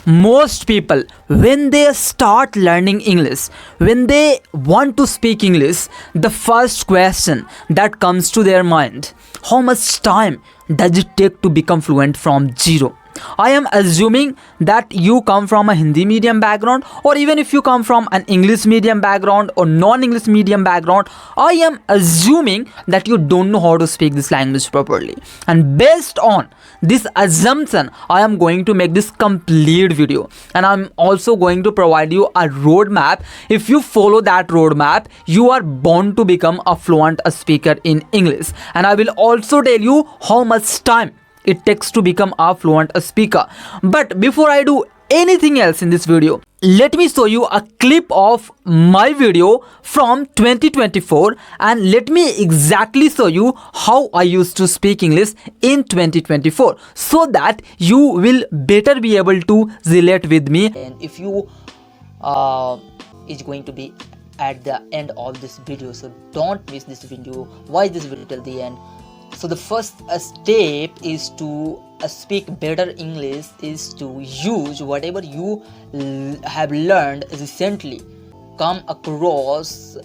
Most people, when they start learning English, when they want to speak English, the first question that comes to their mind: how much time does it take to become fluent from zero? I am assuming that you come from a Hindi medium background, or even if you come from an English medium background or non-English medium background, I am assuming that you don't know how to speak this language properly. And based on this assumption, I am going to make this complete video, and I'm also going to provide you a roadmap. If you follow that roadmap, you are born to become a fluent speaker in English. And I will also tell you how much time it takes to become a fluent speaker. But before I do anything else in this video, let me show you a clip of my video from 2024, and let me exactly show you how I used to speak English in 2024, so that you will better be able to relate with me. And if you is going to be at the end of this video, so don't miss this video, watch this video till the end. So the first step is to speak better English, is to use whatever you have learned recently. Come across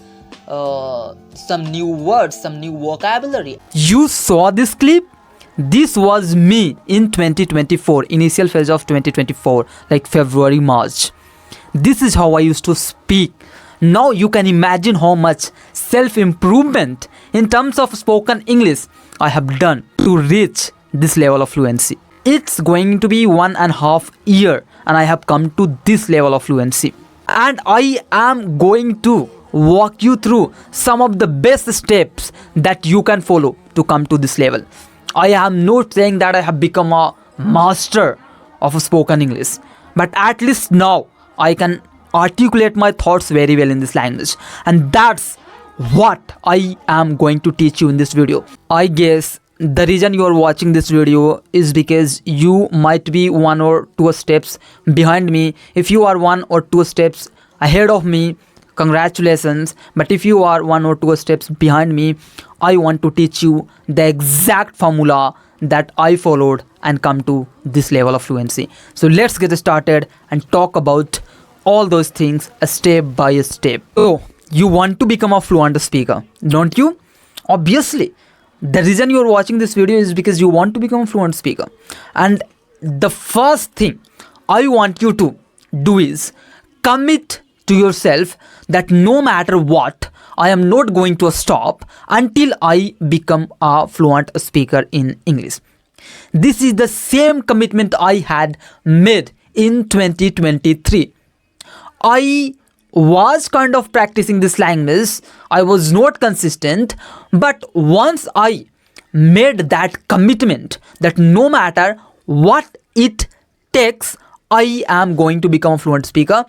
some new words, some new vocabulary. You saw this clip? This was me in 2024, initial phase of 2024, like February, March. This is how I used to speak. Now you can imagine how much self-improvement in terms of spoken English I have done to reach this level of fluency. It's going to be 1.5 years and I have come to this level of fluency. And I am going to walk you through some of the best steps that you can follow to come to this level. I am not saying that I have become a master of spoken English, but at least now I can articulate my thoughts very well in this language, and that's what I am going to teach you in this video. I guess the reason you are watching this video is because you might be 1 or 2 steps behind me. If you are 1 or 2 steps ahead of me, congratulations. But if you are 1 or 2 steps behind me, I want to teach you the exact formula that I followed and come to this level of fluency. So let's get started and talk about all those things step by step. Oh, you want to become a fluent speaker, don't you? Obviously, the reason you are watching this video is because you want to become a fluent speaker. And the first thing I want you to do is commit to yourself that no matter what, I am not going to stop until I become a fluent speaker in English. This is the same commitment I had made in 2023. I was kind of practicing this language. I was not consistent, but once I made that commitment that no matter what it takes, I am going to become a fluent speaker,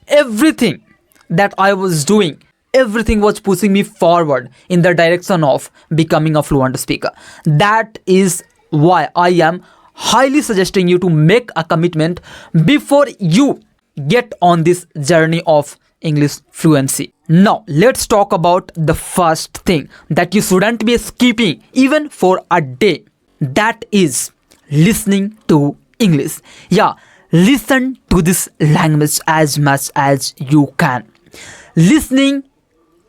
everything that I was doing, everything was pushing me forward in the direction of becoming a fluent speaker. That is why I am highly suggesting you to make a commitment before you get on this journey of English fluency. Now let's talk about the first thing that you shouldn't be skipping even for a day. That is listening to English. Yeah, listen to this language as much as you can. Listening,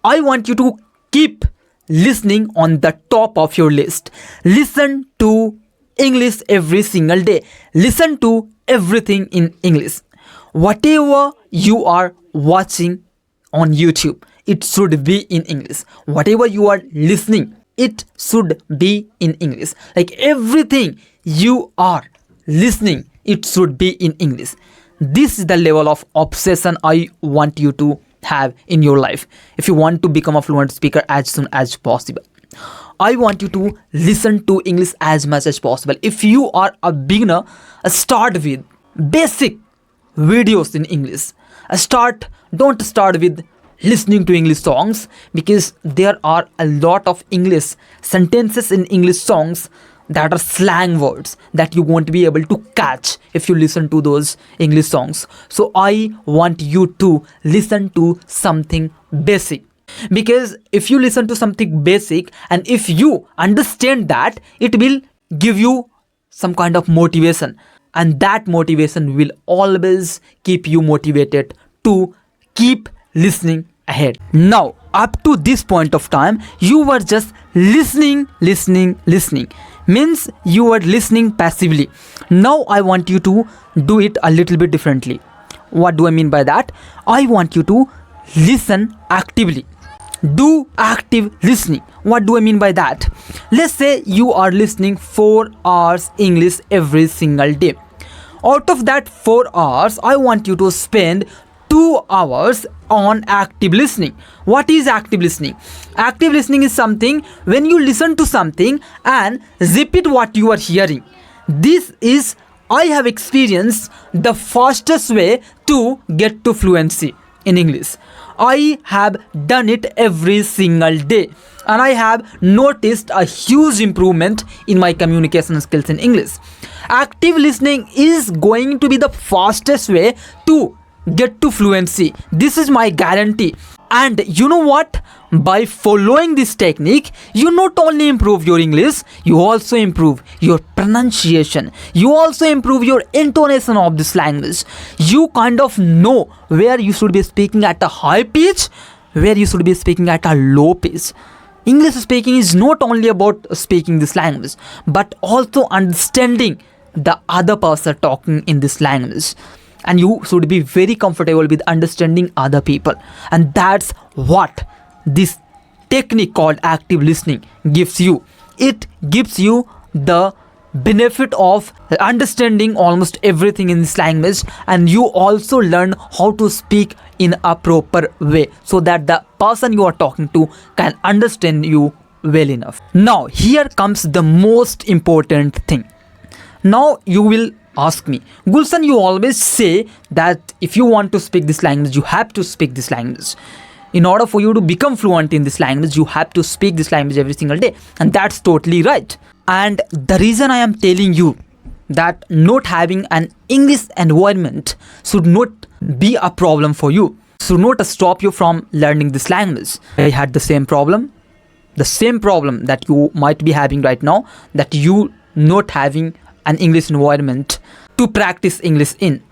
I want you to keep listening on the top of your list. Listen to English every single day. Listen to everything in English. Whatever you are watching on YouTube, it should be in English. Whatever you are listening, it should be in English. Like everything you are listening, it should be in English. This is the level of obsession I want you to have in your life if you want to become a fluent speaker as soon as possible. I want you to listen to English as much as possible. If you are a beginner, start with basic videos in English. Don't start with listening to English songs, because there are a lot of English sentences in English songs that are slang words that you won't be able to catch if you listen to those English songs. So I want you to listen to something basic, because if you listen to something basic and if you understand that, it will give you some kind of motivation. and that motivation will always keep you motivated to keep listening ahead. Now, up to this point of time, you were just listening. Means you were listening passively. Now I want you to do it a little bit differently. What do I mean by that? I want you to listen actively. Do active listening. What do I mean by that? Let's say you are listening 4 hours English every single day. Out of that 4 hours, I want you to spend 2 hours on active listening. What is active listening? Active listening is something when you listen to something and repeat what you are hearing. This is, I have experienced, the fastest way to get to fluency in English. I have done it every single day and I have noticed a huge improvement in my communication skills in English. Active listening is going to be the fastest way to get to fluency. This is my guarantee. And you know what? By following this technique, you not only improve your English, you also improve your pronunciation. You also improve your intonation of this language. You kind of know where you should be speaking at a high pitch, where you should be speaking at a low pitch. English speaking is not only about speaking this language, but also understanding the other person talking in this language. And you should be very comfortable with understanding other people. And that's what this technique called active listening gives you. It gives you the benefit of understanding almost everything in this language, and you also learn how to speak in a proper way so that the person you are talking to can understand you well enough. Now here comes the most important thing. Now you will ask me, Gulshan, you always say that if you want to speak this language, you have to speak this language. In order for you to become fluent in this language, you have to speak this language every single day. And that's totally right. And the reason I am telling you that not having an English environment should not be a problem for you, should not stop you from learning this language. I had the same problem that you might be having right now, that you not having an English environment to practice English in.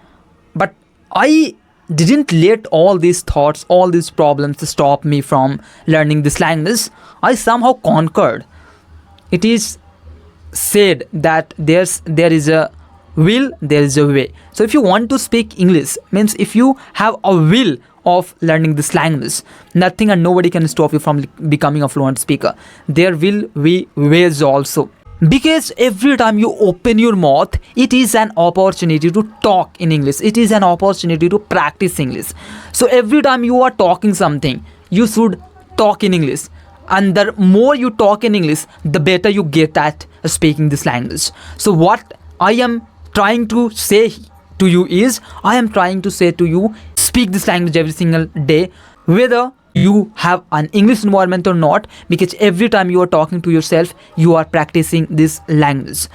But I didn't let all these thoughts, all these problems stop me from learning this language. I somehow conquered. It is said that there is a will, there is a way. So if you want to speak English, means if you have a will of learning this language, nothing and nobody can stop you from becoming a fluent speaker. There will be ways also. Because every time you open your mouth, it is an opportunity to talk in English. It is an opportunity to practice English. So every time you are talking something, you should talk in English. And the more you talk in English, the better you get at speaking this language. So what I am trying to say to you is, I am trying to say to you, speak this language every single day, whether you have an English environment or not, because every time you are talking to yourself, you are practicing this language.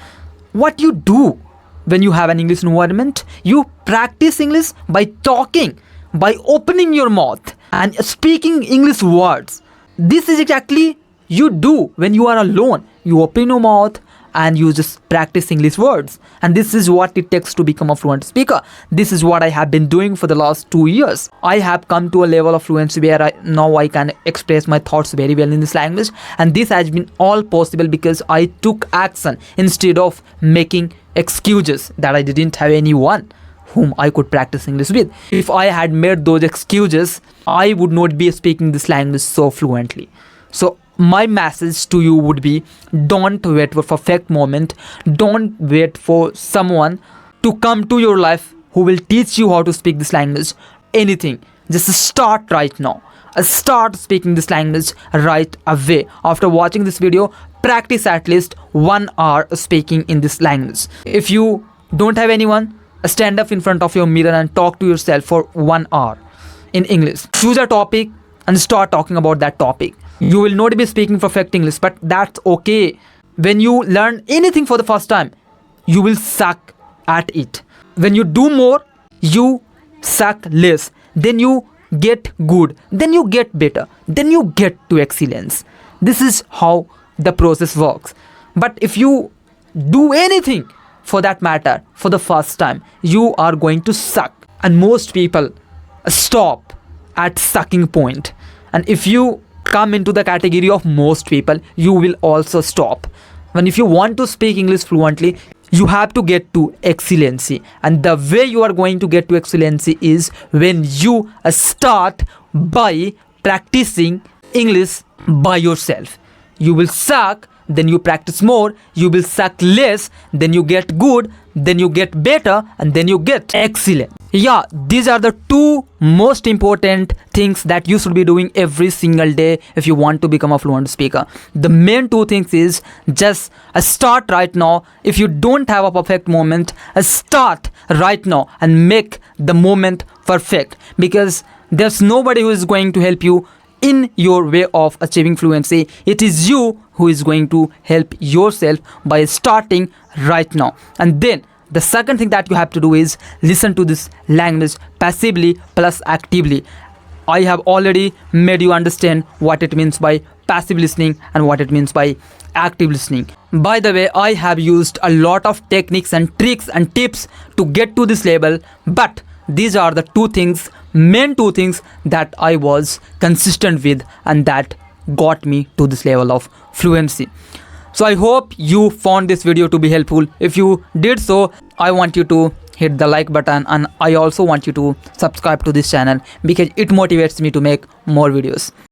What you do when you have an English environment, you practice English by talking, by opening your mouth and speaking English words. This is exactly you do when you are alone. You open your mouth and you just practice English words. And this is what it takes to become a fluent speaker. This is what I have been doing for the last 2 years. I have come to a level of fluency where now I can express my thoughts very well in this language. And this has been all possible because I took action instead of making excuses that I didn't have anyone whom I could practice English with. If I had made those excuses, I would not be speaking this language so fluently. So my message to you would be, don't wait for perfect moment. Don't wait for someone to come to your life who will teach you how to speak this language. Anything. Just start right now. Start speaking this language right away. After watching this video, practice at least 1 hour speaking in this language. If you don't have anyone, stand up in front of your mirror and talk to yourself for 1 hour in English. Choose a topic and start talking about that topic. You will not be speaking perfect English, but that's okay. When you learn anything for the first time, you will suck at it. When you do more, you suck less. Then you get good. Then you get better. Then you get to excellence. This is how the process works. But if you do anything for that matter, for the first time, you are going to suck. And most people stop at sucking point. And if you come into the category of most people, you will also stop. When if you want to speak English fluently, you have to get to excellency. And the way you are going to get to excellency is when you start by practicing English by yourself. You will suck, then you practice more. You will suck less, then you get good, then you get better, and then you get excellent. Yeah, these are the two most important things that you should be doing every single day if you want to become a fluent speaker. The main two things is just start right now. If you don't have a perfect moment, start right now and make the moment perfect, because there's nobody who is going to help you in your way of achieving fluency. It is you who is going to help yourself by starting right now. And then the second thing that you have to do is listen to this language passively plus actively. I have already made you understand what it means by passive listening and what it means by active listening. By the way, I have used a lot of techniques and tricks and tips to get to this level, but these are the main two things that I was consistent with and that got me to this level of fluency. So I hope you found this video to be helpful. If you did so, I want you to hit the like button, and I also want you to subscribe to this channel because it motivates me to make more videos.